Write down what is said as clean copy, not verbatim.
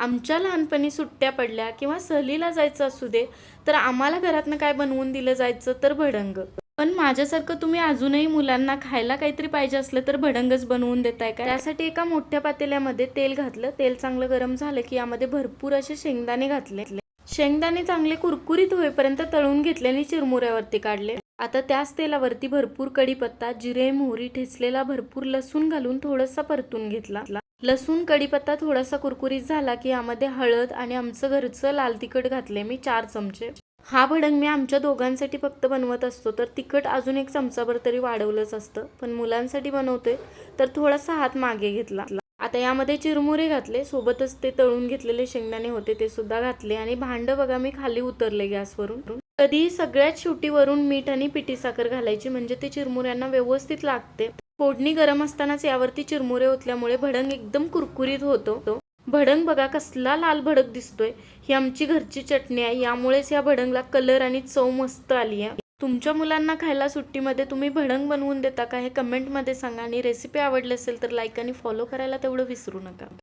आमच्या लहानपणी सुट्ट्या पडल्या किंवा सहलीला जायचं असू दे, तर आम्हाला घरातनं काय बनवून दिलं जायचं तर भडंग. पण माझ्यासारखं तुम्ही अजूनही मुलांना खायला काहीतरी पाहिजे असलं तर भडंगच बनवून देताय का? त्यासाठी एका मोठ्या पातेल्यामध्ये तेल घातलं. तेल चांगलं गरम झालं की यामध्ये भरपूर असे शेंगदाणे घातले. शेंगदाणे चांगले कुरकुरीत होईपर्यंत तळून घेतले आणि चिरमुऱ्यावरती काढले. आता त्याच तेलावरती भरपूर कढीपत्ता, जिरे, मोहरी, ठेचलेला भरपूर लसूण घालून थोडासा परतून घेतला. लसूण कढीपत्ता थोडासा कुरकुरीत झाला की यामध्ये हळद आणि आमचं घरचं लाल तिखट घातले मी 4 चमचे. हा भडंग मी आमच्या दोघांसाठी फक्त बनवत असतो, तर तिखट अजून 1 चमचाभर तरी वाढवलंच असतं, पण मुलांसाठी बनवतोय तर थोडासा हात मागे घेतला. आता यामध्ये चिरमुरे घातले, सोबतच ते तळून घेतलेले शेंगदाणे होते ते सुद्धा घातले आणि भांड बघा मी खाली उतरले गॅसवरून. कधी सगळ्यात शेवटी वरून मीठ आणि पिठी साखर घालायची, म्हणजे ते चिरमुऱ्यांना व्यवस्थित लागते. फोडणी गरम असतानाच यावरती चिरमुरे ओतल्यामुळे भडंग एकदम कुरकुरीत होतो. भडंग बघा कसला लाल भडक दिसतोय. ही आमची घरची चटणी आहे, यामुळेच या भडंगला कलर आणि चव मस्त आली आहे. तुमच्या मुलांना खायला सुट्टीमध्ये तुम्ही भडंग बनवून देता का हे कमेंटमध्ये सांगा आणि रेसिपी आवडली असेल तर लाईक आणि फॉलो करायला तेवढं विसरू नका.